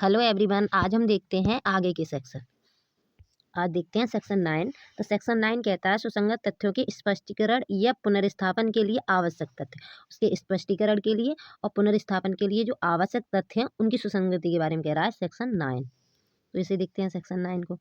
Hello everyone, आज हम देखते हैं आगे के सेक्शन। आज देखते हैं सेक्शन 9। तो सेक्शन 9 कहता है सुसंगत तथ्यों के स्पष्टीकरण या पुनर्स्थापन के लिए आवश्यक तथ्य। उसके स्पष्टीकरण के लिए और पुनर्स्थापन के लिए जो आवश्यक तथ्य हैं उनकी सुसंगति के बारे में कह रहा है सेक्शन 9। तो इसे देखते हैं सेक्शन 9 को।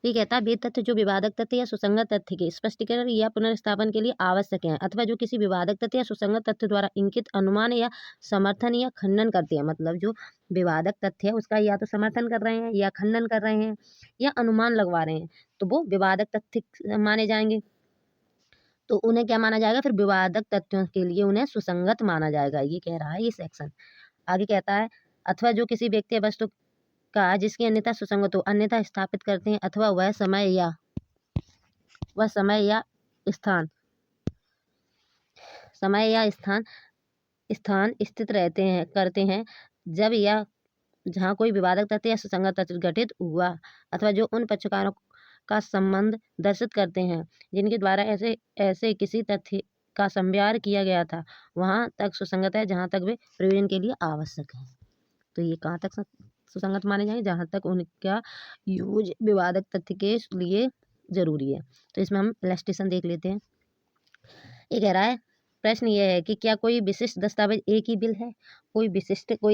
ये कहता है वे तथ्य जो विवादक तथ्य या सुसंगत तथ्य के स्पष्टीकरण या पुनर्स्थापन के लिए आवश्यक हैं अथवा जो किसी विवादक तथ्य या सुसंगत तथ्य द्वारा इंकित अनुमान या समर्थन या खंडन करते हैं। मतलब जो विवादक तथ्य है उसका या तो समर्थन कर रहे हैं या खंडन कर रहे हैं या अनुमान लगवा रहे हैं, तो वो विवादक तथ्य माने जाएंगे। तो उन्हें क्या माना जाएगा? फिर विवादक तथ्यों के लिए उन्हें सुसंगत माना जाएगा, ये कह रहा है ये सेक्शन। आगे कहता है अथवा जो किसी व्यक्ति या वस्तु का जिसकी अन्यथा सुसंगत हो अन्यथा स्थापित करते हैं अथवा वह समय या स्थान स्थित रहते हैं करते हैं जब या जहाँ कोई विवादक तथ्य या सुसंगत तथ्य घटित हुआ अथवा जो उन पक्षकारों का संबंध दर्शित करते हैं जिनके द्वारा ऐसे किसी तथ्य का संव्यार किया गया था, वहाँ तक सुसंगत है जहाँ तक वे प्रयोजन के लिए आवश्यक है। तो ये कहाँ तक सुसंगत माने जाएंगे? जहाँ तक उनका यूज विवादक तथ्य के लिए जरूरी है। तो इसमें हम इलस्ट्रेशन देख लेते हैं। ये कह रहा है प्रश्न ये है कि क्या कोई विशिष्ट दस्तावेज एक ही बिल है? कोई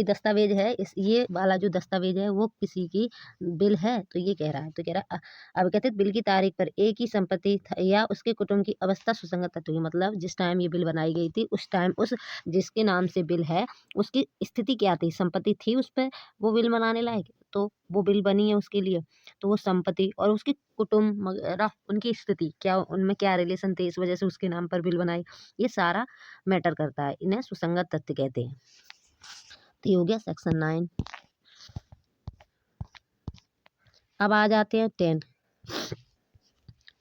दस्तावेज है, इस ये वाला जो दस्तावेज है वो किसी की बिल है? तो ये कह रहा है। तो कह रहा है अवकथित बिल की तारीख पर एक ही संपत्ति या उसके कुटुंब की अवस्था सुसंगत तथ्य होगी। मतलब जिस टाइम ये बिल बनाई गई थी उस टाइम उस जिसके नाम से बिल है उसकी स्थिति क्या थी, संपत्ति थी उस पर वो बिल बनाने लायक, तो वो बिल बनी है उसके लिए। तो वो संपत्ति और उसके कुटुंब वगैरह उनकी स्थिति क्या, उनमें क्या रिलेशन थे, इस वजह से उसके नाम पर बिल बनाई, ये सारा मैटर करता है। इन्हें सुसंगत तथ्य कहते हैं। तो ये हो गया सेक्शन 9। अब आ जाते हैं 10।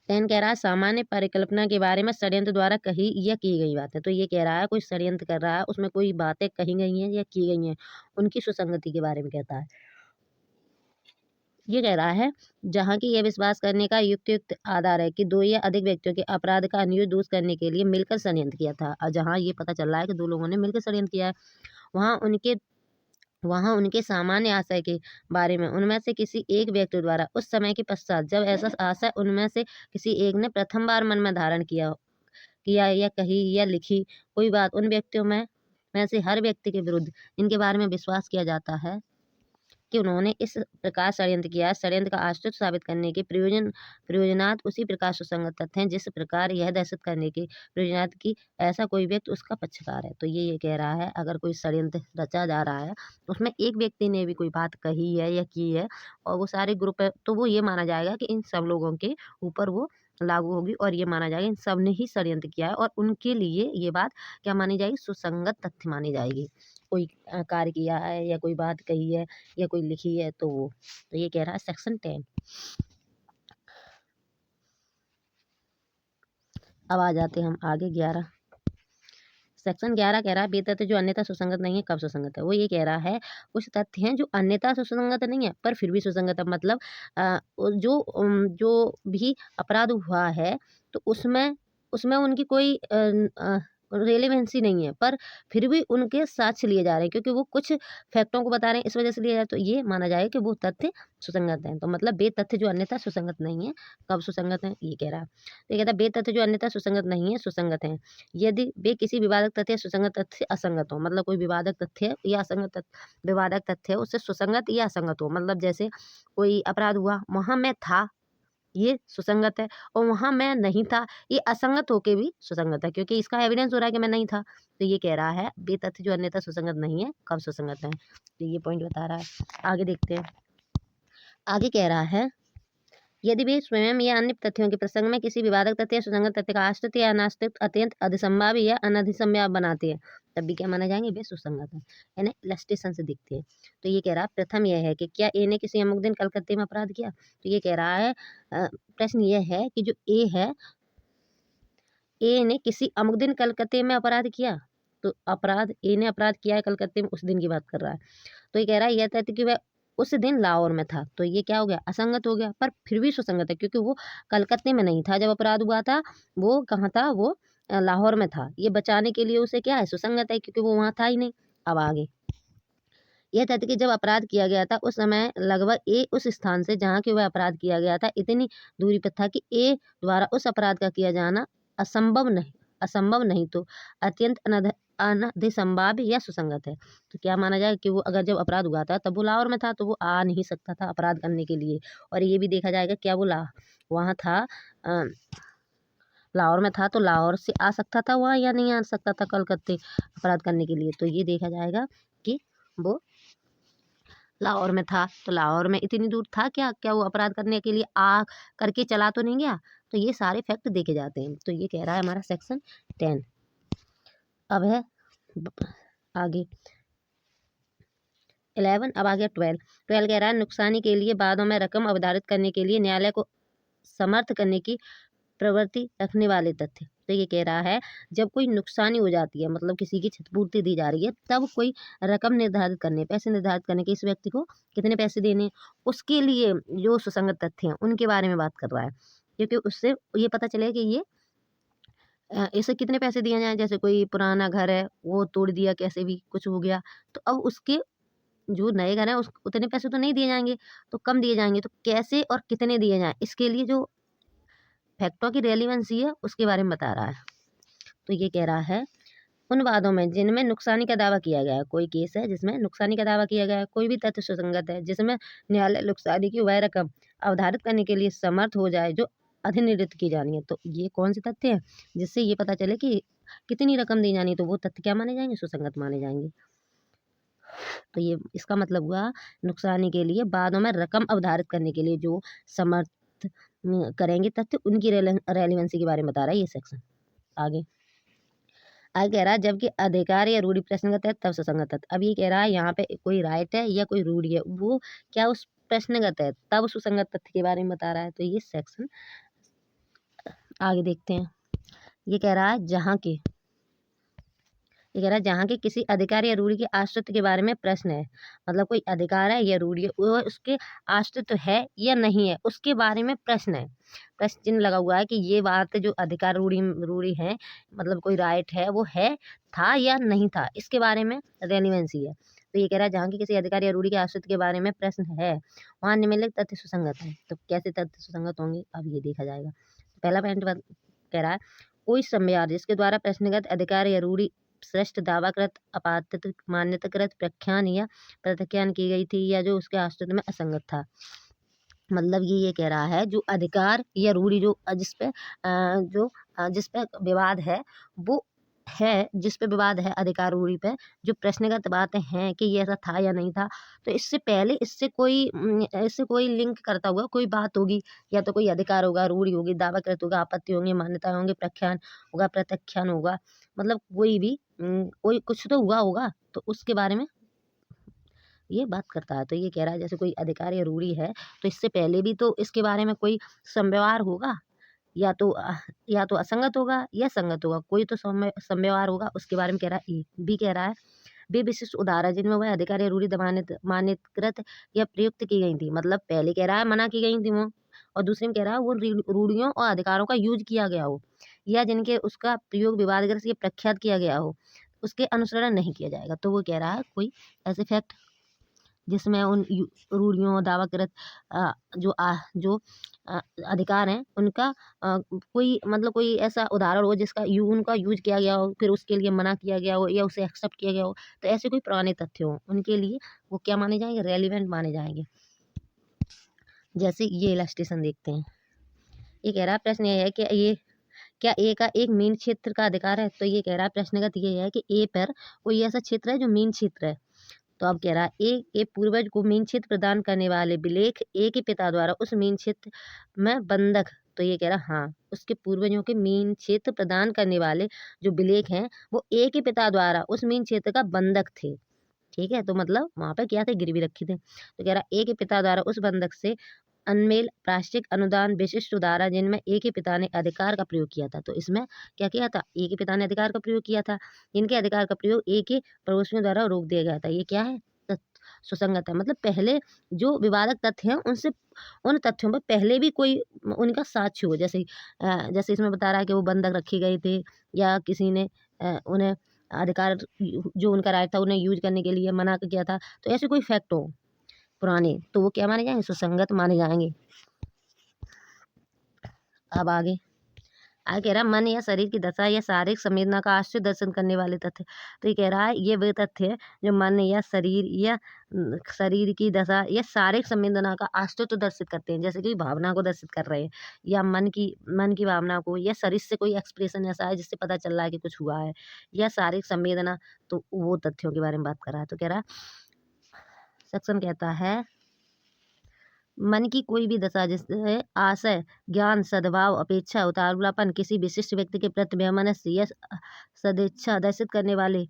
10 कह रहा है सामान्य परिकल्पना के बारे में षड्यंत्र द्वारा कही या की गई बातें। तो ये कह रहा है कोई षड्यंत्र कर रहा है, उसमें कोई बातें कही गई हैं या की गई हैं, उनकी सुसंगति के बारे में कहता है। ये कह रहा है जहाँ की यह विश्वास करने का युक्त आधार है कि दो या अधिक व्यक्तियों के अपराध का अन्योन्य दोष करने के लिए मिलकर षड्यंत्र किया था। और जहाँ ये पता चल रहा है कि दो लोगों ने मिलकर षड्यंत्र किया है, वहाँ उनके सामान्य आशय के बारे में उनमें से किसी एक व्यक्ति द्वारा उस समय के पश्चात जब ऐसा आशय उनमें से किसी एक ने प्रथम बार मन में धारण किया या कही या लिखी कोई बात, उन व्यक्तियों में से हर व्यक्ति के विरुद्ध इनके बारे में विश्वास किया जाता है कि उन्होंने इस प्रकार षड्यंत्र किया। षड्यंत्र का अस्तित्व साबित करने के प्रयोजनात् उसी प्रकार सुसंगत तथ्य हैं जिस प्रकार यह दर्शित करने के प्रयोजनात् की ऐसा कोई व्यक्ति उसका पक्षकार है। तो ये कह रहा है अगर कोई षड्यंत्र रचा जा रहा है उसमें एक व्यक्ति ने भी कोई बात कही है या की है और वो सारे ग्रुप है, तो वो ये माना जाएगा कि इन सब लोगों के ऊपर वो लागू होगी और ये माना जाएगा इन सब ने ही षड्यंत्र किया है और उनके लिए ये बात क्या मानी जाएगी? सुसंगत तथ्य मानी जाएगी। कोई कार्य किया है या कोई बात कही है या कोई लिखी है तो वो। तो ये कह रहा है सेक्शन 10। अब आ जाते हैं हम आगे 11। सेक्शन 11 कह रहा है वे तथ्य जो अन्यथा सुसंगत नहीं है कब सुसंगत है। वो ये कह रहा है कुछ तथ्य हैं जो अन्यथा सुसंगत नहीं है पर फिर भी सुसंगत है। मतलब जो भी अपराध हुआ है तो उसमें उसमें उनकी कोई रेलेवेंसी नहीं है पर फिर भी उनके साक्ष्य लिए जा रहे हैं क्योंकि वो कुछ फैक्टों को बता रहे हैं, इस वजह से लिए जा रहे हैं। तो ये माना जाएगा कि वो तथ्य सुसंगत हैं। तो मतलब वे तथ्य जो अन्यथा सुसंगत नहीं है कब सुसंगत हैं, ये कह रहा है। तो ये कहता है वे तथ्य जो अन्यथा सुसंगत नहीं है सुसंगत हैं यदि वे किसी विवादक तथ्य या सुसंगत तथ्य असंगत हो। मतलब कोई विवादक तथ्य या असंगत विवादक तथ्य है उससे सुसंगत या असंगत हो। मतलब जैसे कोई अपराध हुआ वहां मैं था, ये सुसंगत है, और वहां मैं नहीं था, ये असंगत होके भी सुसंगत है क्योंकि इसका एविडेंस हो रहा है कि मैं नहीं था। तो ये कह रहा है वे तथ्य जो अन्यथा सुसंगत नहीं है कब सुसंगत है। तो ये पॉइंट बता रहा है। आगे देखते हैं। आगे कह रहा है यदि वे स्वयं या अन्य तथ्यों के प्रसंग में किसी विवादक तथ्य या सुसंगत तथ्य का आश्रित या अनाश्रित अत्यंत अधिसंभावी या अनधिसंभावी बनाते हैं तब भी क्या माना जाएंगे? वे सुसंगत है। यानी इलस्ट्रेशन से दिखते हैं। तो ये कह रहा है प्रथम यह है कि क्या ए ने किसी अमुक दिन कलकत्ते में अपराध किया। तो ये कह रहा है प्रश्न यह है कि जो ए है, ए ने किसी अमुक दिन कलकत्ते में अपराध किया। तो ए ने अपराध किया है कलकत्ते में, उस दिन की बात कर रहा है। तो ये कह रहा है यह तथ्य कि वह उस दिन लाहौर में था। तो ये क्या हो गया? असंगत हो गया पर फिर भी सुसंगत है क्योंकि वो कलकत्ते में नहीं था जब अपराध हुआ था। वो कहाँ था? वो लाहौर में था। ये बचाने के लिए उसे क्या है? सुसंगत है क्योंकि वो वहाँ था ही नहीं। अब आगे यह तथ्य कि जब अपराध किया गया था उस समय लगभग ए उस स्थान से जहाँ कि वह अपराध किया गया था इतनी दूरी पर था कि ए द्वारा उस अपराध का किया जाना असंभव नहीं तो अत्यंत अनधिसंभाव्य या सुसंगत है। तो क्या माना जाए कि वो अगर जब अपराध हुआ था तब वो लाहौर में था तो वो आ नहीं सकता था अपराध करने के लिए। और ये भी देखा जाएगा क्या वो वहाँ था, लाहौर में था तो लाहौर से आ सकता था वहाँ या नहीं आ सकता था कलकत्ते अपराध करने के लिए। तो ये देखा जाएगा कि वो लाहौर में था तो लाहौर में इतनी दूर था क्या वो अपराध करने के लिए आ करके चला तो नहीं गया। तो ये सारे फैक्ट देखे जाते हैं। तो ये कह रहा है हमारा सेक्शन 10। अब है आगे 11। अब आ गया 12। 12 कह रहा है नुकसानी के लिए बादों में रकम अवधारित करने के लिए न्यायालय को समर्थ करने की प्रवृत्ति रखने वाले तथ्य। तो ये कह रहा है जब कोई नुकसानी हो जाती है मतलब किसी की क्षतिपूर्ति दी जा रही है तब कोई रकम निर्धारित करने पैसे निर्धारित करने के इस व्यक्ति को कितने पैसे देने उसके लिए जो सुसंगत तथ्य हैं उनके बारे में बात कर रहा है। क्योंकि उससे ये पता चले कि ये इसे कितने पैसे दिए जाएं। जैसे कोई पुराना घर है वो तोड़ दिया कैसे भी कुछ हो गया तो अब उसके जो नए घर हैं उस उतने पैसे तो नहीं दिए जाएंगे तो कम दिए जाएंगे। तो कैसे और कितने दिए जाएं इसके लिए जो फैक्टों की रेलिवेंसी है उसके बारे में बता रहा है। तो ये कह रहा है उन वादों में जिनमें नुकसानी का दावा किया गया है, कोई केस है जिसमें नुकसानी का दावा किया गया है, कोई भी तथ्य सुसंगत है जिसमें न्यायालय नुकसानी की वह रकम अवधारित करने के लिए समर्थ हो जाए जो अधिनिर्णित की जानी है। तो ये कौन से तथ्य है जिससे ये पता चले कि कितनी रकम दी जानी है। तो वो तथ्य क्या माने जाएंगे, सुसंगत माने जाएंगे। तो ये इसका मतलब हुआ नुकसानी के लिए बादों में रकम अवधारित करने के लिए जो समर्थ करेंगे तथ्य उनकी रेलिवेंसी के बारे में बता रहा है ये सेक्शन। आगे कह रहा है जबकि अधिकार या रूढ़ि प्रश्नगत है तब सुसंगत है। अब ये कह रहा है यहाँ पे कोई राइट है या कोई रूढ़ि है वो क्या उस प्रश्नगत है तब सुसंगत तथ्य के बारे में बता रहा है। तो ये सेक्शन आगे देखते हैं। ये कह रहा है जहाँ के किसी अधिकार या रूढ़ि के आश्रित के बारे में प्रश्न है। मतलब कोई अधिकार है या रूढ़ि है वो उसके आश्रित है या नहीं है उसके बारे में प्रश्न है। प्रश्न चिन्ह लगा हुआ है कि ये बात जो अधिकार रूढ़ि है मतलब कोई राइट है वो है था या नहीं था इसके बारे में रेलिवेंसी है। तो ये कह रहा है जहाँ की किसी अधिकार या रूढ़ि के आश्रित के बारे में प्रश्न है वहाँ निम्नलिखित तथ्य सुसंगत है। तो कैसे तथ्य सुसंगत होंगे अब ये देखा जाएगा। पहला पॉइंट कह रहा है कोई संविधान जिसके द्वारा प्रश्नगत अधिकार या रूढ़ि श्रेष्ठ दावाकृत आपातित मान्यताकृत प्रख्यान या प्रत्याख्यान की गई थी या जो उसके आश्रित में असंगत था। मतलब ये कह रहा है जो अधिकार या रूढ़ि जो जिस पे विवाद है वो है जिस पे विवाद है अधिकार रूढ़ि पे जो प्रश्नगत बातें हैं कि ये ऐसा था या नहीं था। तो इससे पहले इससे कोई लिंक करता हुआ कोई बात होगी या तो कोई अधिकार होगा रूढ़ि होगी दावाकृत होगा आपत्ति होंगी मान्यता होंगे प्रख्यान होगा प्रत्याख्यान होगा। मतलब कोई भी कोई कुछ तो हुआ होगा तो उसके बारे में ये बात करता है। तो ये कह रहा है जैसे कोई अधिकार या रूढ़ि है तो इससे पहले भी तो इसके बारे में कोई समव्यवहार होगा या तो असंगत होगा या संगत होगा कोई तो समव्यवहार होगा उसके बारे में कह रहा है। ए बी कह रहा है वे विशिष्ट उदाहरण जिनमें वह अधिकार या रूढ़ि मान्यकृत या प्रयुक्त की गई थी। मतलब पहले कह रहा है मना की गई थी वो और दूसरे में कह रहा है वो रूढ़ियों और अधिकारों का यूज किया गया हो या जिनके उसका प्रयोग विवादग्रस्त या प्रख्यात किया गया हो उसके अनुसरण नहीं किया जाएगा। तो वो कह रहा है कोई ऐसे फैक्ट जिसमें उन रूढ़ियों दावाकृत जो अधिकार हैं उनका कोई मतलब कोई ऐसा उदाहरण हो जिसका उनका यूज किया गया हो फिर उसके लिए मना किया गया हो या उसे एक्सेप्ट किया गया हो। तो ऐसे कोई पुराने तथ्य हो उनके लिए वो क्या माने जाएंगे, रेलिवेंट माने जाएंगे। जैसे ये इलस्ट्रेशन देखते हैं। ये कह रहा है प्रश्न ये है कि ये क्या ए का एक मीन क्षेत्र का अधिकार है। तो ये कह रहा है प्रश्नगत ये है कि ए पर कोई ऐसा क्षेत्र है जो मीन क्षेत्र है। तो अब कह रहा है ए के पूर्वज को मीन क्षेत्र प्रदान करने वाले विलेख ए के पिता द्वारा उस मीन क्षेत्र में बंधक। तो ये कह रहा हाँ उसके पूर्वजों के मीन क्षेत्र प्रदान करने वाले जो विलेख हैं वो ए के पिता द्वारा उस मीन क्षेत्र का बंधक थे। ठीक है तो मतलब वहां पे क्या थे, गिरवी रखी थे। तो कह रहा ए के पिता द्वारा उस बंधक से अनमेल प्राश्चिक अनुदान विशिष्ट उदाहरण जिनमें ए के पिता ने अधिकार का प्रयोग किया था। तो इसमें क्या किया था, ए के पिता ने अधिकार का प्रयोग किया था। इनके अधिकार का प्रयोग ए के पड़ोसियों द्वारा रोक दिया गया था। ये क्या है, सुसंगत है। मतलब पहले जो विवादक तथ्य हैं उनसे उन तथ्यों पर पहले भी कोई उनका साक्ष्य हो। जैसे इसमें बता रहा है कि वो बंधक रखे गए थे या किसी ने उन्हें अधिकार जो उनका राइट था उन्हें यूज करने के लिए मना किया था, तो ऐसे कोई फैक्ट हो पुराने, तो वो क्या माने जाएंगे, सुसंगत माने जाएंगे। अब आगे कह रहा है मन या शरीर की दशा या शारीरिक संवेदना का आश्चर्य दर्शन करने वाले तथ्य। तो ये कह रहा है ये वे तथ्य है जो मन या शरीर की दशा या शारीरिक संवेदना का आश्चर्य तो दर्शित करते हैं, जैसे कि भावना को दर्शित कर रहे हैं, या मन की भावना को, या शरीर से कोई एक्सप्रेशन ऐसा है जिससे पता चल रहा है कि कुछ हुआ है, या शारीरिक संवेदना, तो वो तथ्यों के बारे में बात कर रहा है। तो कह रहा है सेक्शन कहता है मन की कोई भी दशा जिससे आशय, ज्ञान, सद्भाव, अपेक्षा, उतावलापन, किसी विशिष्ट व्यक्ति के प्रति वैमनस्य या सदिच्छा दर्शित करने वाले,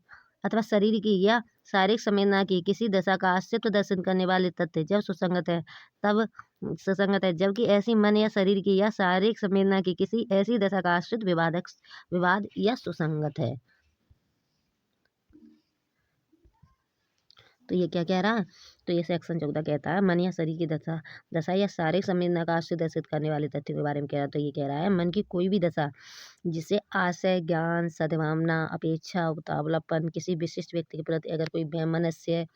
अथवा शरीर की या शारीरिक संवेदना की किसी दशा का अस्तित्व दर्शन करने वाले तथ्य जब सुसंगत है, जबकि ऐसी मन या शरीर की या शारीरिक संवेदना की किसी ऐसी दशा का आश्रित विवाद या सुसंगत है। तो ये क्या कह रहा है, तो ये सेक्शन 14 कहता है मन या शरीर की दशा या शारीरिक संवेदना का आश्चर्य दर्शित करने वाले तथ्यों के बारे में कह रहा है। तो ये कह रहा है मन की कोई भी दशा जिसे आशय, ज्ञान, सद्भावना, अपेक्षा, उतावलापन, किसी विशिष्ट व्यक्ति के प्रति अगर कोई वैमनस्य है,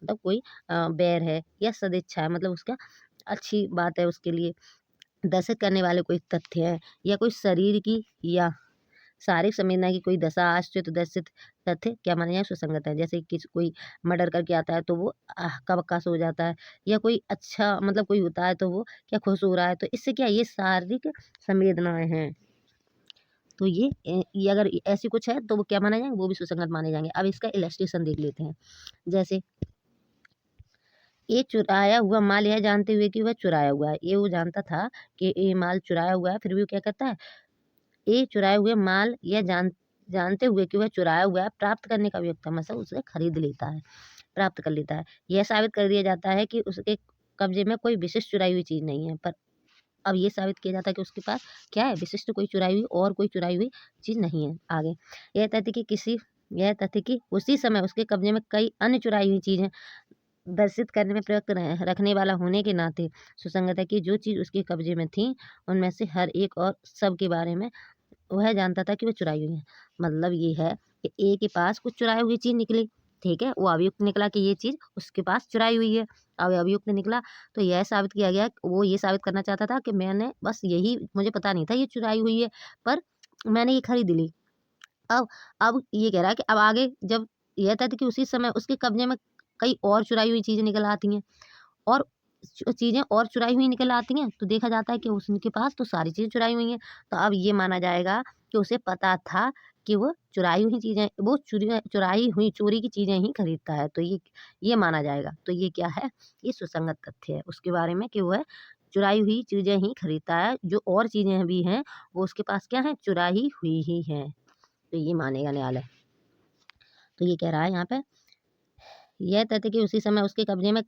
मतलब कोई बैर है, या सदिच्छा है, मतलब उसका अच्छी बात है उसके लिए, दर्शित करने वाले कोई तथ्य है, या कोई शरीर की या शारीरिक संवेदना की कोई दशा आश्रित दर्शित तथ्य क्या माने जाए सुसंगत है। जैसे कि कोई मर्डर करके आता है तो वो कबक्का सो जाता है, या कोई अच्छा मतलब कोई होता है तो वो क्या खुश हो रहा है, तो इससे क्या ये शारीरिक संवेदनाएं हैं। तो ये अगर ऐसी कुछ है तो वो क्या माना जाएंगे, वो भी सुसंगत माने जाएंगे। अब इसका इलस्ट्रेशन देख लेते हैं। जैसे ये चुराया हुआ माल यह जानते हुए कि वह चुराया हुआ है, ये वो जानता था कि ये माल चुराया हुआ है, फिर भी वो क्या करता है, ये चुराए हुए माल यह जानते हुए कि वह चुराया हुआ है प्राप्त करने का भी मतलब उसे खरीद लेता है, प्राप्त कर लेता है। यह साबित कर दिया जाता है कि उसके कब्जे में कोई विशिष्ट चुराई हुई चीज नहीं है, पर अब ये साबित किया जाता है कि उसके पास क्या है, विशिष्ट कोई चुराई हुई और कोई चुराई हुई चीज नहीं है। आगे यह तथ्य कि उसी समय उसके कब्जे में कई अन्य चुराई हुई चीजें दर्शित करने में प्रयुक्त रखने वाला होने के नाते सुसंगत है कि जो चीज उसके कब्जे में थी उनमें से हर एक और सब के बारे में वह जानता था कि वह चुराई हुई है। मतलब ये है कि ए के पास कुछ चुराई हुई चीज निकली, ठीक है, वो अभियुक्त निकला कि ये चीज उसके पास चुराई हुई है। अब अभियुक्त निकला तो यह साबित किया गया, वो ये साबित करना चाहता था कि मैंने बस यही, मुझे पता नहीं था ये चुराई हुई है, पर मैंने ये खरीद ली। अब अब ये कह रहा है कि अब आगे जब यह था कि उसी समय उसके कब्जे में कई और चुराई हुई चीजें निकल आती हैं, और चीजें और चुराई हुई निकल आती हैं, तो देखा जाता है कि उसके पास तो सारी चीजें चुराई हुई हैं। तो अब ये माना जाएगा कि उसे पता था कि वो चुराई हुई चीजें, वो चुराई हुई चोरी की चीजें ही खरीदता है। तो ये माना जाएगा। तो ये क्या है, ये सुसंगत तथ्य है उसके बारे में कि वह चुराई हुई चीजें ही खरीदता है, जो और चीजें भी हैं वो उसके पास क्या है, चुराई हुई ही हैं। तो ये मानेगा न्यायालय। तो ये कह रहा है यहाँ पे, यह तथ्य कि उसी समय उसके कब्जे में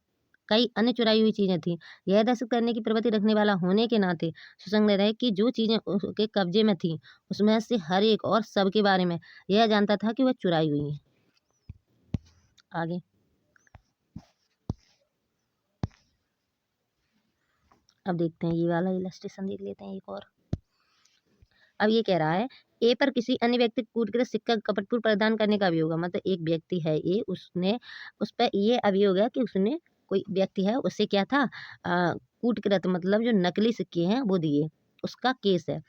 कई अन्य चुराई हुई चीजें थीं, यह दर्शित करने की प्रवृत्ति रखने वाला होने के नाते सुसंगत है कि जो चीजें उसके कब्जे में थीं उसमें से हर एक और सब के बारे में यह जानता था कि वह चुराई हुई हैं। आगे अब देखते हैं, ये वाला इलस्ट्रेशन देख लेते हैं एक और। अब ये कह रहा है ए पर किसी अन्य व्यक्ति को कूटकर सिक्का कपटपूर्व प्रदान करने का अभियोग है। मतलब एक व्यक्ति है ए, उसने उस पर ये अभियोग है कि उसने, कोई व्यक्ति है, उससे क्या था, कूटकृत मतलब जो नकली सिक्के हैं वो दिए, उसका केस है,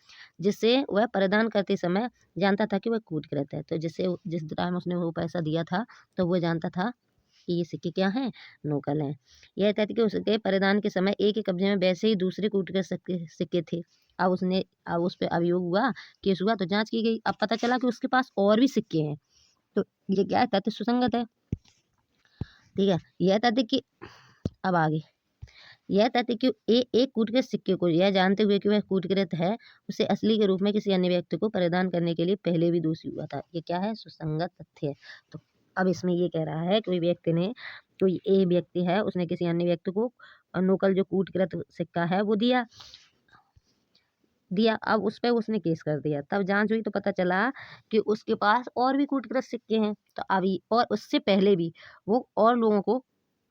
जिससे वह प्रदान करते समय जानता था कि वह कूटकृत है। तो जिस टाइम उसने वो पैसा दिया था तो वो जानता था कि ये सिक्के क्या हैं, नकल हैं। यह तथ्य कि उसके प्रदान के समय एक के कब्जे में वैसे ही दूसरे कूटकृत सिक्के थे। अब उस पे अभियोग हुआ, केस हुआ, तो जांच की गई, अब पता चला कि उसके पास और भी सिक्के हैं। तो ये क्या है, तथ्य सुसंगत है, ठीक है। यह तथ्य कि अब आगे यह तथ्य कि एक कूटकृत सिक्के को यह जानते हुए कि वह कूटकृत है, उसे असली के रूप में किसी अन्य व्यक्ति को प्रदान करने के लिए पहले भी दोषी हुआ था। ये क्या है, सुसंगत तथ्य है। तो अब इसमें ये कह रहा है कोई ए व्यक्ति है, उसने किसी अन्य व्यक्ति को नकल जो कूटकृत सिक्का है वो दिया। अब उस पे उसने केस कर दिया, तब जांच हुई तो पता चला कि उसके पास और भी कूटकृत सिक्के हैं। तो अभी और उससे पहले भी वो और लोगों को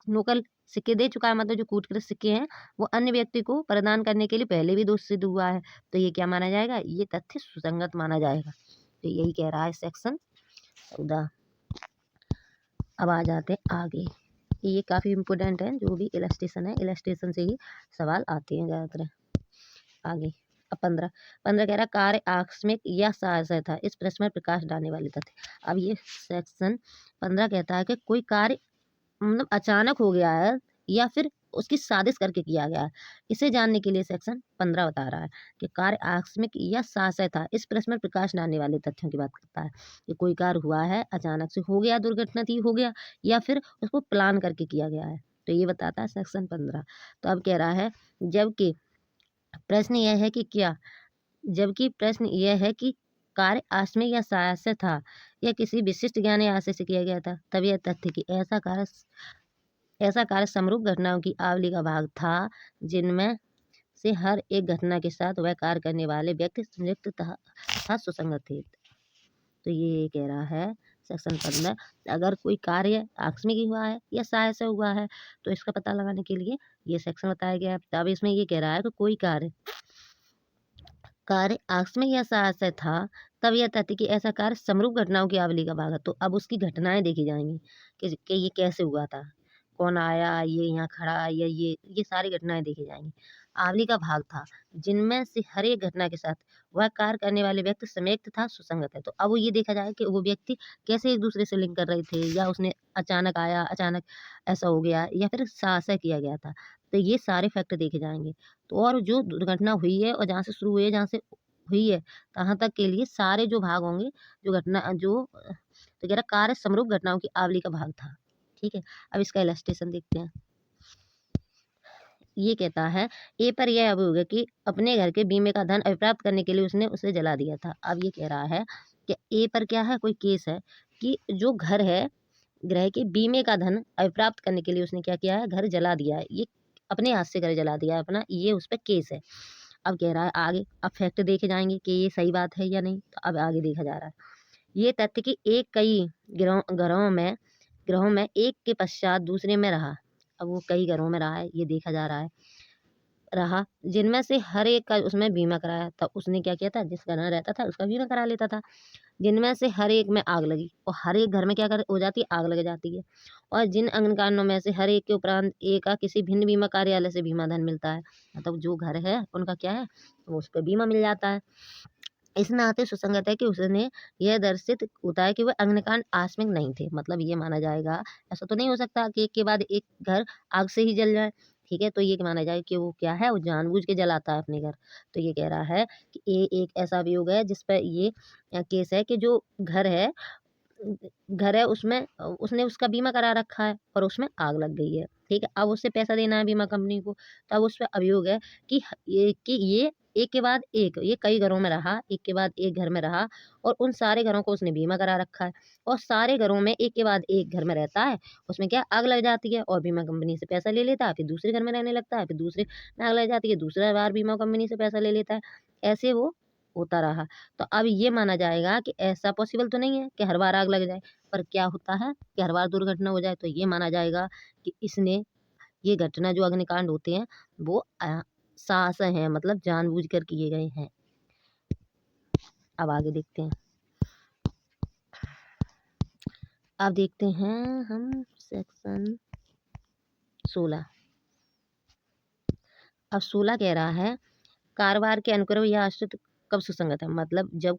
नकल सिक्के दे चुका है, मतलब जो कूटकृत सिक्के हैं वो अन्य व्यक्ति को प्रदान करने के लिए पहले भी दोष सिद्ध हुआ है। तो ये क्या माना जाएगा, ये तथ्य सुसंगत माना जाएगा। तो यही कह रहा है सेक्शन 14। अब आ जाते हैं आगे। ये काफ़ी इम्पोर्टेंट है, जो भी इलस्ट्रेशन है, इलस्ट्रेशन से ही सवाल आते हैं ज़्यादातर। आगे अब 15। 15 कह रहा कार्य आकस्मिक या सहसा था, इस प्रश्न में प्रकाश डालने वाले तथ्य। अब ये सेक्शन 15 कहता है कि कोई कार्य मतलब अचानक हो गया है या फिर उसकी साजिश करके किया गया है। इसे जानने के लिए सेक्शन 15 बता रहा है कि कार्य आकस्मिक या सहसा था, इस प्रश्न में प्रकाश डालने वाले तथ्यों की बात करता है कि कोई कार्य हुआ है, अचानक से हो गया, दुर्घटना थी हो गया, या फिर उसको प्लान करके किया गया है। तो ये बताता है सेक्शन 15। तो अब कह रहा है जबकि प्रश्न यह है कि क्या जबकि प्रश्न यह है कि कार्य आकस्मिक या सहसा था या किसी विशिष्ट ज्ञान या आशय से किया गया था, तब यह तथ्य कि ऐसा कार्य समरूप घटनाओं की आवली का भाग था जिनमें से हर एक घटना के साथ वह कार्य करने वाले व्यक्ति संयुक्त था सुसंगत थे। तो ये कह रहा है सेक्शन 15, अगर कोई कार्य आकस्मिक ही हुआ है या सहसा हुआ है तो इसका पता लगाने के लिए ये सेक्शन बताया गया है। तब इसमें ये कह रहा है कि कोई कार्य आकस्मिक या सहसा था, तब यह तथ्य कि ऐसा कार्य समरूप घटनाओं की आवली का भाग है। तो अब उसकी घटनाएं देखी जाएंगी कि ये कैसे हुआ था, कौन आया, ये यहाँ खड़ा, या ये सारी घटनाएं देखी जाएंगी। आवली का भाग था जिनमें से हर एक घटना के साथ वह कार्य करने वाले व्यक्ति संयुक्त था सुसंगत है। तो अब वो ये देखा जाए कि वो व्यक्ति कैसे एक दूसरे से लिंक कर रहे थे, या उसने अचानक आया, अचानक ऐसा हो गया, या फिर साहसा किया गया था। तो ये सारे फैक्ट देखे जाएंगे। तो और जो दुर्घटना हुई है और जहाँ से शुरू हुई है, जहाँ से हुई है तहाँ तक के लिए सारे जो भाग होंगे, जो घटना जो तो कह रहा कार्य समरूप घटनाओं की आवली का भाग था। ठीक है, अब इसका इलस्ट्रेशन देखते हैं। ये कहता है ए पर यह अभियोग है कि अपने घर के बीमे का धन अभिप्राप्त करने के लिए उसने उसे जला दिया था। अब ये कह रहा है कि ए पर क्या है, कोई केस है कि जो घर है, ग्रह के बीमे का धन अभिप्राप्त करने के लिए उसने क्या किया है, घर जला दिया है। ये अपने हाथ से घर जला दिया है अपना, ये उस पर केस है। अब कह रहा है आगे, अब फैक्ट देखे जाएंगे कि ये सही बात है या नहीं। तो अब आगे देखा जा रहा है ये तथ्य कि एक कई ग्रहों में एक के पश्चात दूसरे में रहा। अब वो कई घरों में रहा है, ये देखा जा रहा है, रहा जिनमें से हर एक का उसमें बीमा कराया। तब उसने क्या किया था, जिस घर में रहता था उसका बीमा करा लेता था। जिनमें से हर एक में आग लगी, और हर एक घर में क्या कर हो जाती है, आग लग जाती है। और जिन अग्निकांडों में से हर एक के उपरांत एक का किसी भिन्न बीमा कार्यालय से बीमा धन मिलता है। मतलब जो घर है उनका क्या है, वो उस पर बीमा मिल जाता है। इस नाते सुसंगत है कि उसने यह दर्शित होता है कि वह अग्निकांड आकस्मिक नहीं थे। मतलब ये माना जाएगा, ऐसा तो नहीं हो सकता कि एक के बाद एक घर आग से ही जल जाए। ठीक है, तो ये माना जाए कि वो क्या है, वो जानबूझ के जलाता है अपने घर। तो ये कह रहा है कि ये एक ऐसा अभियोग है जिस पर ये केस है कि जो घर है उसमें उसने उसका बीमा करा रखा है और उसमें आग लग गई है। ठीक है, अब उससे पैसा देना है बीमा कंपनी को। तब उस पर अभियोग है कि ये एक के बाद एक, ये कई घरों में रहा, एक के बाद एक घर में रहा, और उन सारे घरों को उसने बीमा करा रखा है। और सारे घरों में एक के बाद एक घर में रहता है, उसमें क्या आग लग जाती है और बीमा कंपनी से पैसा ले लेता है, फिर दूसरे घर में रहने लगता है, फिर दूसरे में आग लग जाती है, दूसरा बार बीमा कंपनी से पैसा ले लेता है। ऐसे वो होता रहा। तो अब ये माना जाएगा कि ऐसा पॉसिबल तो नहीं है कि हर बार आग लग जाए, पर क्या होता है कि हर बार दुर्घटना हो जाए। तो ये माना जाएगा कि इसने ये घटना जो अग्निकांड होते हैं वो साहस हैं, मतलब जानबूझकर किए गए हैं। अब आगे देखते हैं। अब देखते हैं हम सेक्शन 16। अब 16 कह रहा है कारोबार के अनुक्रम या आश्रित कब सुसंगत है। मतलब जब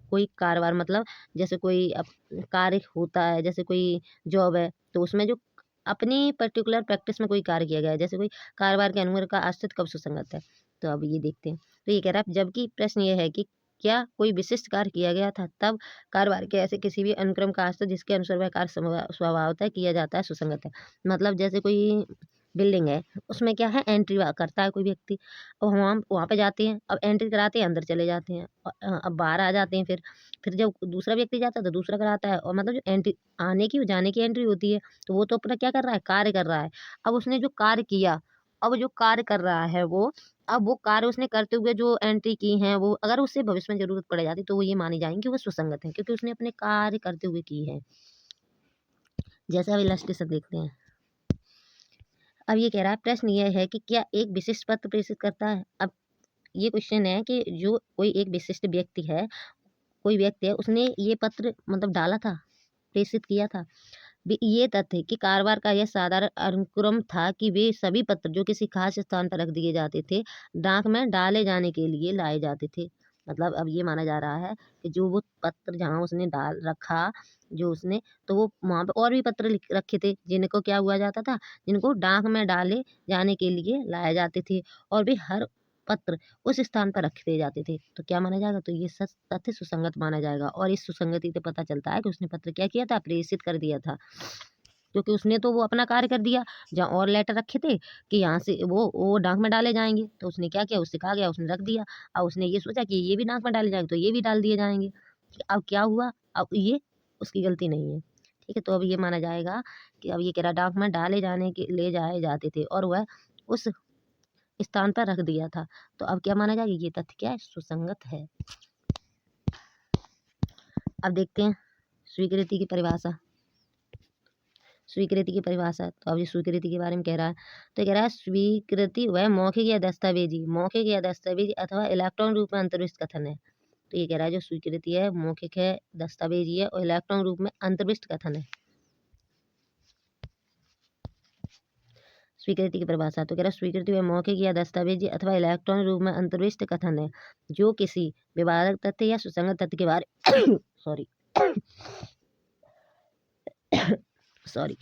कोई कारोबार, मतलब जैसे कोई कार्य होता है, जैसे कोई जॉब है, तो उसमें जो अपनी पर्टिकुलर प्रैक्टिस में कोई कार्य किया गया है, जैसे कोई कारोबार के अनुक्रम का आश्रित कब सुसंगत है। तो अब ये देखते हैं। तो ये कह रहा है जबकि प्रश्न ये है कि क्या कोई विशिष्ट कार्य किया गया था, तब कारोबार के ऐसे किसी भी अनुक्रम का आश्रित जिसके अनुसार वह कार्य स्वभावतः किया जाता है सुसंगत है। मतलब जैसे कोई बिल्डिंग है, उसमें क्या है, एंट्री करता है कोई व्यक्ति, और हम वहाँ पे जाते हैं, अब एंट्री कराते हैं, अंदर चले जाते हैं, और अब बाहर आ जाते हैं। फिर जब दूसरा व्यक्ति जाता है तो दूसरा कराता है, और मतलब जो एंट्री आने की जाने की एंट्री होती है, तो वो तो अपना क्या कर रहा है, कार्य कर रहा है। अब उसने जो कार्य किया, अब जो कार्य कर रहा है वो, अब वो कार्य उसने करते हुए जो एंट्री की है, वो अगर उससे भविष्य में जरूरत पड़ जाती तो वो ये मानी जाएंगी कि वो सुसंगत है, क्योंकि उसने अपने कार्य करते हुए की है। जैसे अब इलस्ट्रेशन देखते हैं। अब ये कह रहा है प्रश्न यह है कि क्या एक विशिष्ट पत्र प्रेषित करता है। अब ये क्वेश्चन है कि जो कोई एक विशिष्ट व्यक्ति है, कोई व्यक्ति है उसने ये पत्र मतलब डाला था, प्रेषित किया था। ये तथ्य कि कारोबार का यह साधारण अनुक्रम था कि वे सभी पत्र जो किसी खास स्थान पर रख दिए जाते थे, डाक में डाले जाने के लिए लाए जाते थे। मतलब अब ये माना जा रहा है कि जो वो पत्र जहाँ उसने डाल रखा, जो उसने, तो वो वहाँ पे और भी पत्र लिख रखे थे जिनको क्या हुआ जाता था, जिनको डाक में डाले जाने के लिए लाए जाते थे, और भी हर पत्र उस स्थान पर रख दिए जाते थे। तो क्या माना जाएगा, तो ये सच तथ्य सुसंगत माना जाएगा। और इस सुसंगति से पता चलता है कि उसने पत्र क्या किया था, प्रेषित कर दिया था, क्योंकि उसने तो वो अपना कार्य कर दिया। जहाँ और लेटर रखे थे कि यहाँ से वो डाक में डाले जाएंगे, तो उसने क्या किया, उससे कहा गया, उसने रख दिया। अब उसने ये सोचा कि ये भी डाक में डाले जाएंगे, तो ये भी डाल दिए जाएंगे। अब क्या हुआ, अब ये उसकी गलती नहीं है। ठीक है, तो अब ये माना जाएगा कि अब ये कह रहा डाक में डाले जाने के ले जाए जाते थे और वह उस स्थान पर रख दिया था। तो अब क्या माना जाएगा, ये तथ्य क्या है, सुसंगत है। अब देखते हैं स्वीकृति की परिभाषा। स्वीकृति की परिभाषा, तो अब ये स्वीकृति के बारे में कह रहा है। तो कह रहा है स्वीकृति वह मौखिक या दस्तावेजी अथवा इलेक्ट्रॉन रूप में अंतर्विष्ट कथन है। तो ये कह रहा है जो स्वीकृति है मौखिक है, दस्तावेजी है और इलेक्ट्रॉन रूप में अंतर्विष्ट कथन है। स्वीकृति की परिभाषा, तो कह रहा है स्वीकृति वह मौखिक या दस्तावेजी अथवा इलेक्ट्रॉन रूप में अंतर्विष्ट कथन है जो किसी विवादक तथ्य या सुसंगत तथ्य के बारे सॉरी सॉरी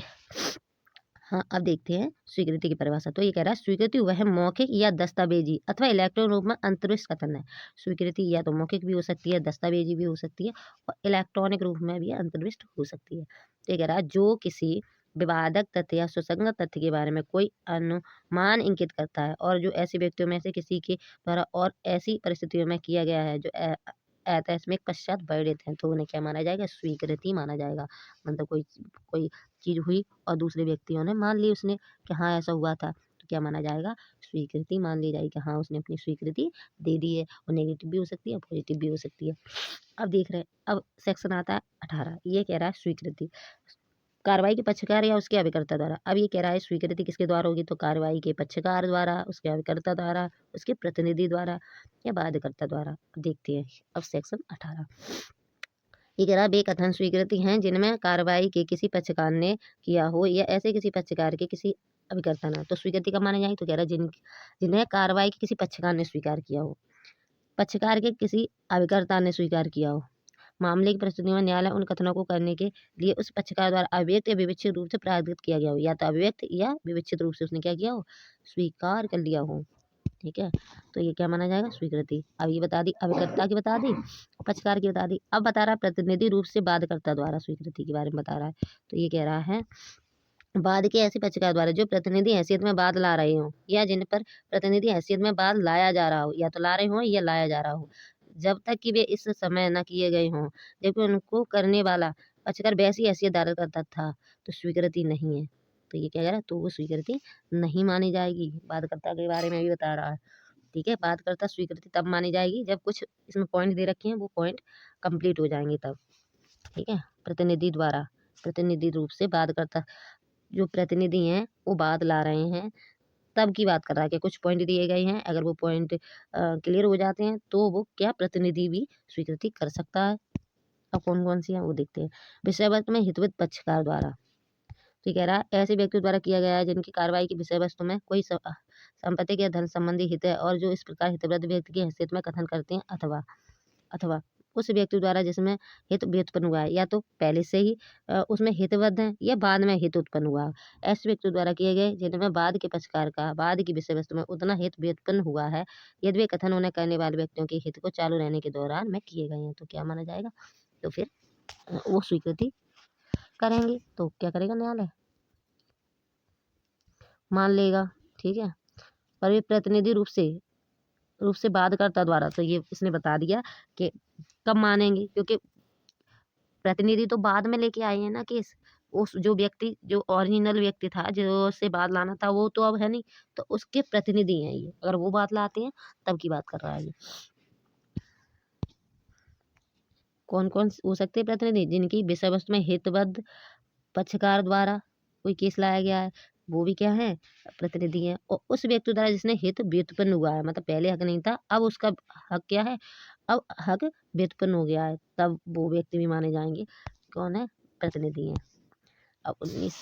हाँ, अब देखते हैं स्वीकृति की परिभाषा। तो ये कह रहा है स्वीकृति वह मौखिक या दस्तावेजी अथवा इलेक्ट्रॉन रूप में अंतर्विष्ट कथन है। स्वीकृति या तो मौखिक भी हो सकती है, दस्तावेजी भी हो सकती है और इलेक्ट्रॉनिक रूप में भी अंतर्विष्ट हो सकती है। तो ये कह रहा है जो किसी विवादक तथ्य या सुसंगत तथ्य के बारे में कोई अनुमान इंगित करता है और जो ऐसे व्यक्तियों में से किसी के द्वारा और ऐसी परिस्थितियों में किया गया है जो आकस्मिक पश्चात वर्णित है, तो उन्हें क्या माना जाएगा, स्वीकृति माना जाएगा। मतलब कोई कोई चीज़ हुई और दूसरे व्यक्तियों ने मान ली उसने कि हाँ ऐसा हुआ था, तो क्या माना जाएगा, स्वीकृति मान ली जाएगी कि हाँ उसने अपनी स्वीकृति दे दी है। और नेगेटिव भी हो सकती है, पॉजिटिव भी हो सकती है। अब देख रहे हैं, अब सेक्शन आता है 18। ये कह रहा है स्वीकृति कार्रवाई के पक्षकार या उसके अभिकर्ता द्वारा। अब ये कह रहा है स्वीकृति किसके द्वारा होगी, तो कार्रवाई के पक्षकार द्वारा, उसके अभिकर्ता द्वारा, उसके प्रतिनिधि द्वारा या बाध्यकर्ता द्वारा। देखते हैं अब सेक्शन 18। ये कह रहा है वे कथन स्वीकृति हैं जिनमें कार्रवाई के किसी पक्षकार ने किया हो या ऐसे किसी पक्षकार के किसी अभिकर्ता ने। तो स्वीकृति कब माने जाएगी, तो कह रहा है जिन्हें कार्रवाई के किसी पक्षकार ने स्वीकार किया हो, पक्षकार के किसी अभिकर्ता ने स्वीकार किया हो। मामले की परिस्थिति में न्यायालय उन कथनों को करने के लिए उस पक्षकार द्वारा अव्यक्त या विवक्षित रूप से प्राधिकृत किया गया हो, या तो अव्यक्त या विवक्षित रूप से उसने क्या किया हो, स्वीकार कर लिया हो। ठीक है, तो ये क्या माना जाएगा, स्वीकृति। अब ये बता दी, अभिकर्ता की बता दी, पक्षकार की बता दी। अब बता रहा है प्रतिनिधि रूप से बाध्यकर्ता द्वारा स्वीकृति के बारे में बता रहा है। तो ये कह रहा है बाद के ऐसे पक्षकार द्वारा जो प्रतिनिधि हैसियत में बाद ला रहे हों या जिन पर प्रतिनिधि हैसियत में बाद लाया जा रहा हो, या तो ला रहे हों या लाया जा रहा हो, जब तक कि वे इस समय न किए गए हों, जबकि उनको करने वाला पक्षकार वैसी हैसियत धारण करता था, तो स्वीकृति नहीं है। तो ये क्या कह रहा है, तो वो स्वीकृति नहीं मानी जाएगी। बाध्यकर्ता के बारे में भी बता रहा है। ठीक है, बाध्यकर्ता स्वीकृति तब मानी जाएगी जब कुछ इसमें पॉइंट दे रखे हैं, वो पॉइंट कंप्लीट हो जाएंगे तब। ठीक है, प्रतिनिधि द्वारा, प्रतिनिधि रूप से बाध्यकर्ता जो प्रतिनिधि हैं वो बात ला रहे हैं, तब की बात कर रहा है कि कुछ पॉइंट दिए गए हैं, अगर वो पॉइंट क्लियर हो जाते हैं तो वो क्या प्रतिनिधि भी स्वीकृति कर सकता है। अब कौन कौन सी है वो देखते हैं। विषय वस्तु में हितवत पक्षकार द्वारा, तो कह रहा है ऐसे व्यक्ति द्वारा किया गया है जिनकी कार्रवाई की विषय वस्तु में कोई संपत्ति या धन संबंधी हित है और जो इस प्रकार हितवृत्त व्यक्ति की हैसियत में कथन करते हैं, अथवा अथवा उस व्यक्ति द्वारा जिसमें हित व्युत्पन्न हुआ है, या तो पहले से ही उसमें हितबद्ध है या बाद में हित उत्पन्न हुआ है। ऐसे व्यक्ति द्वारा किए गए जिनमें बाद के पक्षकार का बाद की विषय वस्तु में उतना हित व्युत्पन्न हुआ है, यदि वे कथन उन्हें करने वाले व्यक्तियों के हित को चालू रहने के दौरान में किए गए हैं, तो क्या माना जाएगा, तो फिर वो स्वीकृति करेंगे। तो क्या करेगा, न्यायालय मान लेगा। ठीक है, पर ये प्रतिनिधि रूप से बाध्यकर्ता द्वारा, तो ये इसने बता दिया कि कब मानेंगे, क्योंकि प्रतिनिधि तो बाद में लेके आए हैं ना केस। उस जो व्यक्ति जो ओरिजिनल व्यक्ति था जो से बात लाना था वो तो अब है नहीं, तो उसके प्रतिनिधि हैं ये, अगर वो बात लाते हैं तब की बात कर रहा है ये। कौन कौन हो सकते हैं प्रतिनिधि, जिनकी विषय वस्तु में हितबद्ध पक्षकार द्वारा कोई केस लाया गया है, वो भी क्या है, प्रतिनिधि हैं। और उस व्यक्ति द्वारा जिसने हित व्युत्पन्न हुआ है, मतलब पहले हक नहीं था, अब उसका हक क्या है, अब हक व्युत्पन्न हो गया है, तब वो व्यक्ति भी माने जाएंगे कौन है, प्रतिनिधि हैं। अब 19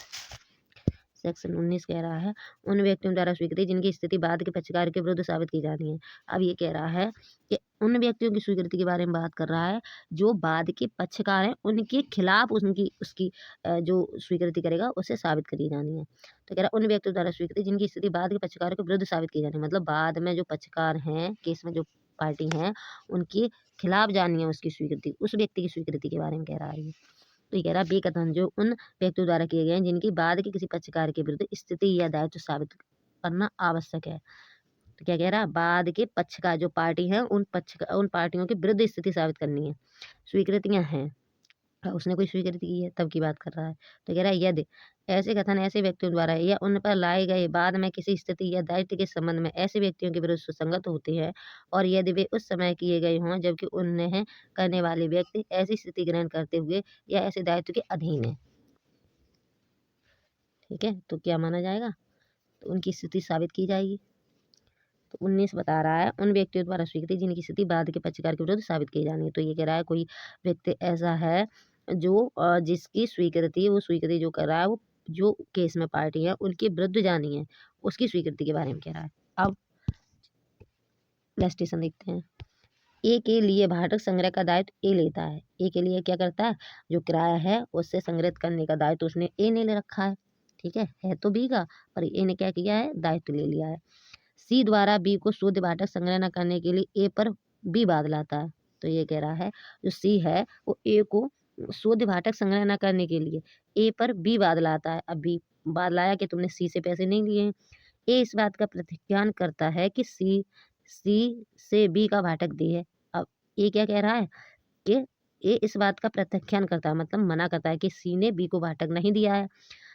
सेक्शन 19 कह रहा है उन व्यक्तियों द्वारा स्वीकृति जिनकी स्थिति बाद के पक्षकार के विरुद्ध साबित की जानी है। अब ये कह रहा है कि उन व्यक्तियों की स्वीकृति के बारे में बात कर रहा है जो बाद के पक्षकार हैं, उनके खिलाफ उनकी उसकी जो स्वीकृति करेगा उसे साबित करी जानी है। तो कह रहा है उन व्यक्तियों द्वारा स्वीकृति जिनकी स्थिति बाद के पक्षकार के विरुद्ध साबित की जानी है, मतलब बाद में जो पक्षकार हैं केस में, जो पार्टी हैं, उनके खिलाफ जानी है उसकी स्वीकृति, उस व्यक्ति की स्वीकृति के बारे में कह रहा है ये। तो ये कह रहा है बेकथन जो उन व्यक्तियों द्वारा किए गए हैं जिनकी बाद के किसी पक्षकार के विरुद्ध स्थिति या दायित्व साबित करना आवश्यक है। तो क्या कह रहा है, बाद के पक्षकार जो पार्टी है उन पार्टियों के विरुद्ध स्थिति साबित करनी है, स्वीकृतियां हैं। उसने कोई स्वीकृति की है तब की बात कर रहा है। तो कह रहा है यदि ऐसे कथन ऐसे व्यक्तियों द्वारा या उन पर लाए गए बाद में किसी स्थिति या दायित्व के संबंध में ऐसे व्यक्तियों के विरुद्ध सुसंगत होते हैं और यदि वे उस समय किए गए हों जबकि उन्हें करने वाले व्यक्ति ऐसी स्थिति ग्रहण करते हुए या ऐसे दायित्व के अधीन है, ठीक है, तो क्या माना जाएगा, तो उनकी स्थिति साबित की जाएगी। तो 19 बता रहा है उन व्यक्तियों द्वारा स्वीकृति जिनकी स्थिति बाद के पक्षकार के विरुद्ध साबित की जानी है। तो ये कह रहा है कोई व्यक्ति ऐसा है जो जिसकी स्वीकृति, वो स्वीकृति जो कर रहा है वो जो केस में पार्टी है उनके विरुद्ध जानी है, उसकी स्वीकृति के बारे में कह रहा है। अब इलस्ट्रेशन देखते हैं। ए के लिए भाटक संग्रह का दायित्व ए लेता है। ए के लिए क्या करता है, जो किराया है उससे संग्रहित करने का दायित्व उसने ए ने ले रखा है, ठीक है तो बी का, पर ए ने क्या किया है, दायित्व ले लिया है। सी द्वारा बी को शुद्ध भाटक संग्रह न करने के लिए ए पर बी बाध लाता है। तो ये कह रहा है जो सी है वो ए को शुद्ध भाटक संग्रह न करने के लिए ए पर बी बाध लाता है। अब बी बाध लाया कि तुमने सी से पैसे नहीं लिए हैं। ए इस बात का प्रत्याख्यान करता है कि सी से बी का भाटक दी है। अब ए क्या कह रहा है कि ए इस बात का प्रत्याख्यान करता है, मतलब मना करता है कि सी ने बी को भाटक नहीं दिया है।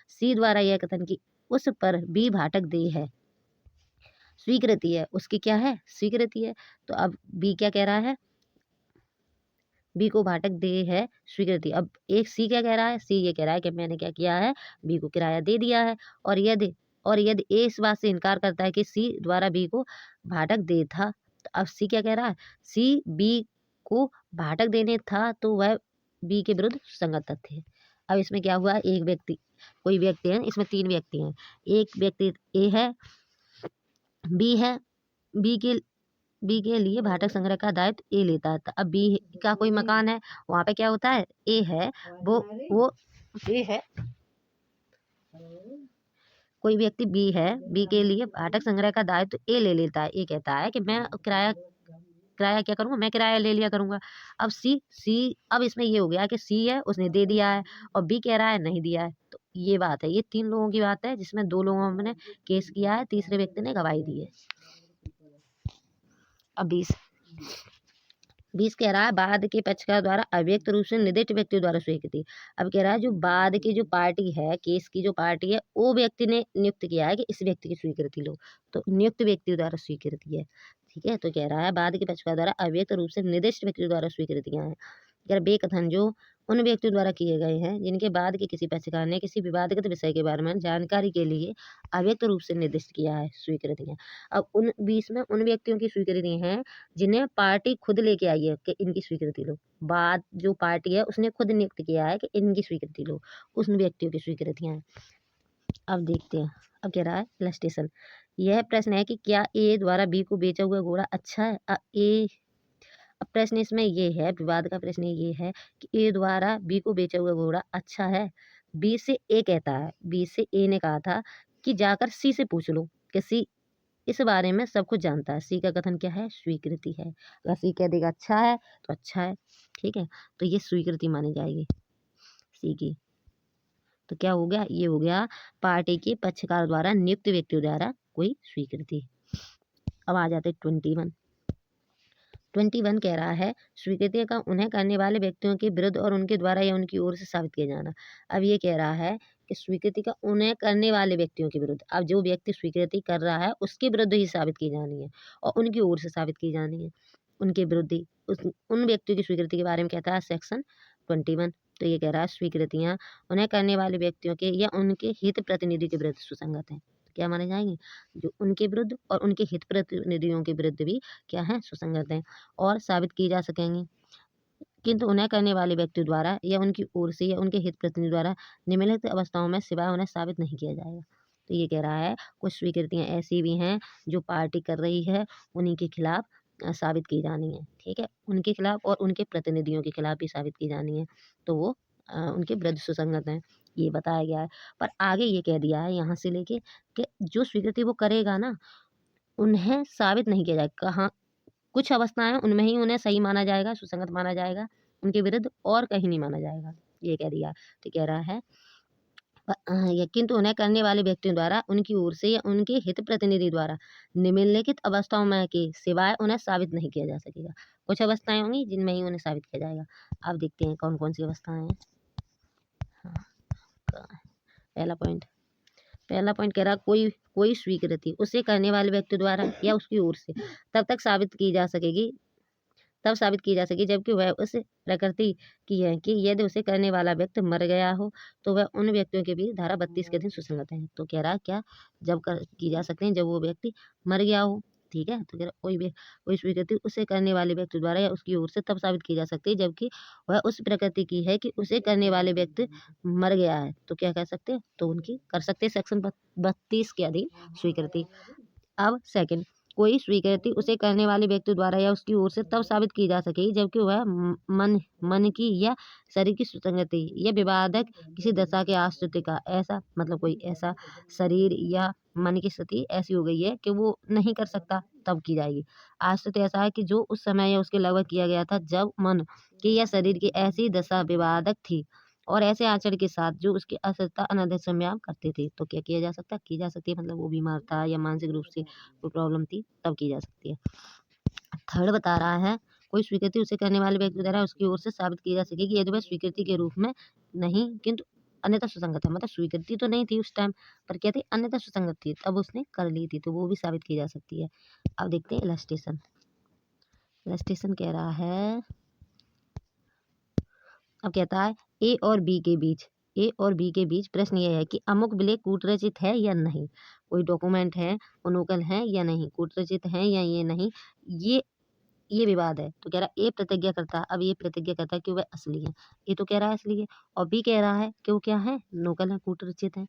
सी द्वारा यह कथन कि उस पर बी भाटक दे है, स्वीकृति है, उसकी क्या है, स्वीकृति है। तो अब बी क्या कह रहा है, बी को भाटक दे है स्वीकृति। अब एक सी क्या कह रहा है, सी ये कह रहा है कि मैंने क्या किया है, बी को किराया दे दिया है। और यदि ए इस बात से इनकार करता है कि सी द्वारा बी को भाटक दे था, तो अब सी क्या कह रहा है, सी बी को भाटक देने था तो वह बी के विरुद्ध सुसंगत तथ्य है। अब इसमें क्या हुआ, एक व्यक्ति, कोई व्यक्ति है, इसमें 3 व्यक्ति हैं, एक व्यक्ति ए है, बी है, बी के बी के लिए भाटक संग्रह का दायित्व ए लेता है। तो अब बी का कोई मकान है, वहां पे क्या होता है, ए है, वो ए है, कोई व्यक्ति बी है, बी के लिए भाटक संग्रह का दायित्व ए ले लेता है। ए कहता है कि मैं किराया किराया क्या करूंगा, मैं किराया ले लिया करूंगा। अब अब इसमें ये हो गया कि सी है, उसने दे दिया है, और बी कह रहा है नहीं दिया है। तो ये बात है, ये 3 लोगों की बात है जिसमें 2 लोगों ने केस किया है, तीसरे व्यक्ति ने गवाही दी है। अब 20 कह रहा है बाद के पक्षकार द्वारा अव्यक्त रूप से निर्दिष्ट व्यक्ति द्वारा स्वीकृति। अब कह रहा है जो बाद की जो पार्टी है, केस की जो पार्टी है, वो व्यक्ति ने नियुक्त किया है कि इस व्यक्ति की स्वीकृति लो, तो नियुक्त व्यक्ति द्वारा स्वीकृति है, ठीक है। तो कह रहा है बाद के पक्षकार द्वारा अव्यक्त रूप से निर्दिष्ट व्यक्ति द्वारा स्वीकृतियां हैं। अगर बेकथन जो उन व्यक्तियों द्वारा किए गए हैं जिनके बाद के किसी पक्षकार ने किसी विवादगत विषय के बारे में जानकारी के लिए अव्यक्त रूप से निर्दिष्ट किया है स्वीकृतियां। अब उन 20 में उन व्यक्तियों की स्वीकृति हैं जिन्हें पार्टी खुद लेके आई है कि इनकी स्वीकृति लो, बाद जो पार्टी है उसने खुद नियुक्त किया है कि इनकी स्वीकृति लो, उन व्यक्तियों की स्वीकृतियां हैं। अब देखते हैं, अब कह रहा है इलस्ट्रेशन। यह प्रश्न है कि क्या ए द्वारा बी को बेचा हुआ घोड़ा अच्छा है। अब प्रश्न इसमें ये है, विवाद का प्रश्न ये है कि ए द्वारा बी को बेचा हुआ घोड़ा अच्छा है। बी से ए कहता है, बी से ए ने कहा था कि जाकर सी से पूछ लो कि सी इस बारे में सब कुछ जानता है। सी का कथन क्या है, स्वीकृति है। अगर सी कह देगा अच्छा है तो अच्छा है, ठीक है, तो ये स्वीकृति मानी जाएगी सी की। तो क्या हो गया, ये हो गया पार्टी के पक्षकार द्वारा नियुक्त व्यक्ति द्वारा कोई स्वीकृति। अब आ जाते 21 कह रहा है स्वीकृति का उन्हें करने वाले व्यक्तियों के विरुद्ध और उनके द्वारा या उनकी ओर से साबित किया जाना। अब ये कह रहा है कि स्वीकृति का उन्हें करने वाले व्यक्तियों के विरुद्ध, अब जो व्यक्ति स्वीकृति कर रहा है उसके विरुद्ध ही साबित की जानी है और उनकी ओर से साबित की जानी है, उनके विरुद्ध ही उन व्यक्तियों की स्वीकृति के बारे में कहता है सेक्शन 21। तो ये कह रहा है स्वीकृतियां उन्हें करने वाले व्यक्तियों के या उनके हित प्रतिनिधि के विरुद्ध सुसंगत है। क्या माने जाएंगे, जो उनके विरुद्ध और उनके हित प्रतिनिधियों के विरुद्ध भी क्या है, सुसंगत हैं और साबित की जा सकेंगे। किंतु उन्हें करने वाले व्यक्ति द्वारा या उनकी ओर से या उनके हित प्रतिनिधि द्वारा निम्नलिखित अवस्थाओं में सिवाय उन्हें साबित नहीं किया जाएगा। तो ये कह रहा है कुछ स्वीकृतियां ऐसी भी हैं जो पार्टी कर रही है, उन्हीं के खिलाफ साबित की जानी है। ठीक है, उनके खिलाफ और उनके प्रतिनिधियों के खिलाफ भी साबित की जानी है, तो वो उनके विरुद्ध सुसंगत हैं, ये बताया गया है। पर आगे ये कह दिया है यहाँ से लेके कि जो स्वीकृति वो करेगा ना, उन्हें साबित नहीं किया जाएगा। कहाँ, कुछ अवस्थाएँ उनमें ही उन्हें सही माना जाएगा, सुसंगत माना जाएगा, उनके विरुद्ध और कहीं नहीं माना जाएगा, ये कह दिया। तो कह रहा है या किंतु उन्हें करने वाले व्यक्तियों द्वारा उनकी ओर से या उनके हित प्रतिनिधि द्वारा निम्नलिखित अवस्थाओं में के सिवाय उन्हें साबित नहीं किया जा सकेगा। कुछ अवस्थाएँ होंगी जिनमें ही उन्हें साबित किया जाएगा। अब देखते हैं कौन-कौन सी अवस्थाएँ हैं। हाँ, पहला पॉइंट कह रहा कोई कोई स्वीकृति उसे करने वाले व्यक्ति द्वारा या उसकी ओर से तब साबित की जा सके जबकि वह उस प्रकृति की है कि यदि उसे करने वाला व्यक्ति मर गया हो तो वह उन व्यक्तियों के भी धारा 32 के अधीन सुसंगत है। तो कह रहा क्या, जब की जा सकते हैं जब वो व्यक्ति मर गया हो। ठीक है, तो कह रहा कोई स्वीकृति उसे करने वाले व्यक्ति द्वारा या उसकी ओर से तब साबित की जा सकती है जबकि वह उस प्रकृति की है कि उसे करने वाले व्यक्ति मर गया है। तो क्या कर सकते हैं, तो उनकी कर सकते हैं सेक्शन 32 के अधीन स्वीकृति। अब सेकंड, कोई स्वीकृति उसे करने वाले व्यक्ति द्वारा या उसकी ओर से तब साबित की जा सकेगी जबकि वह मन की या शरीर की सुसंगति या विवादक किसी दशा के आश्रित का ऐसा मतलब कोई ऐसा शरीर या मन की स्थिति ऐसी हो गई है कि वो नहीं कर सकता, तब की जाएगी। आश्रित ऐसा है कि जो उस समय या उसके लगभग किया गया था जब मन की या शरीर की ऐसी दशा विवादक थी और ऐसे आचरण के साथ जो उसकी असहजता अनादर संज्ञान करते थे। तो क्या किया जा सकता, की जा सकती है, मतलब वो बीमार था या मानसिक रूप से कोई प्रॉब्लम थी, तब की जा सकती है। थर्ड बता रहा है कोई स्वीकृति उसे करने वाले व्यक्ति द्वारा उसकी ओर से साबित की जा सकेगी यदि वह स्वीकृति के रूप में नहीं किंतु अन्यथा सुसंगत है। मतलब स्वीकृति तो नहीं थी उस टाइम पर, क्या थी, अन्यथा सुसंगत थी, तब उसने कर ली थी, तो वो भी साबित की जा सकती है। अब देखते हैं इलस्ट्रेशन। इलस्ट्रेशन कह रहा है, अब कहता है ए और बी के बीच प्रश्न यह है कि अमुक विलेख कूटरचित है या नहीं। कोई डॉक्यूमेंट है, वो नकल है या नहीं, कूटरचित है या ये नहीं, ये विवाद है। तो कह रहा है ए प्रतिज्ञा करता है, अब ये प्रतिज्ञा करता है कि वह असली है, ए तो कह रहा है असली है, और बी कह रहा है कि वो क्या है, नकल है, कूटरचित है।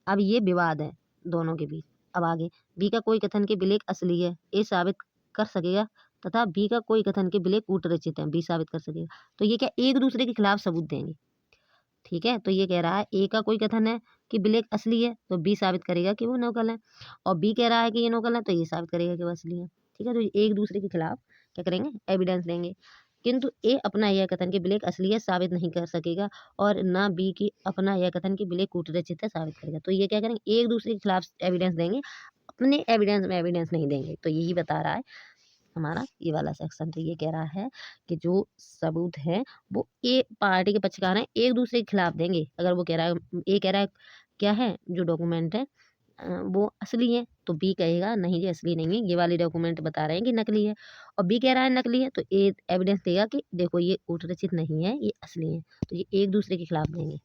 अब ये विवाद है दोनों के बीच। अब आगे, बी का कोई कथन के विलेख असली है, ए साबित कर सकेगा, तथा बी का कोई कथन के विलेख कूटरचित है, बी साबित कर सकेगा। तो ये क्या एक दूसरे के खिलाफ सबूत देंगे। ठीक है, तो ये कह रहा है ए का कोई कथन है कि ब्लैक असली है, तो बी साबित करेगा कि वो नकल है, और बी कह रहा है कि ये नकल है, तो ये साबित करेगा कि वो असली है। ठीक है, तो ये एक दूसरे के खिलाफ क्या करेंगे, एविडेंस देंगे। किंतु ए अपना यह कथन कि ब्लैक असली है साबित नहीं कर सकेगा और ना बी की अपना यह कथन कि ब्लैक कूटरचित है साबित करेगा। तो ये क्या करेंगे, एक दूसरे के खिलाफ एविडेंस देंगे, अपने एविडेंस में एविडेंस नहीं देंगे। तो यही बता रहा है हमारा ये वाला सेक्शन। तो ये कह रहा है कि जो सबूत है वो ए पार्टी के पक्षकार हैं एक दूसरे के खिलाफ देंगे। अगर वो कह रहा है, ए कह रहा है क्या है जो डॉक्यूमेंट है वो असली है, तो बी कहेगा नहीं ये असली नहीं है, ये वाले डॉक्यूमेंट बता रहे हैं कि नकली है, और बी कह रहा है नकली है, तो ए एविडेंस देगा कि देखो ये कूटरचित नहीं है, ये असली है। तो ये एक दूसरे के खिलाफ देंगे।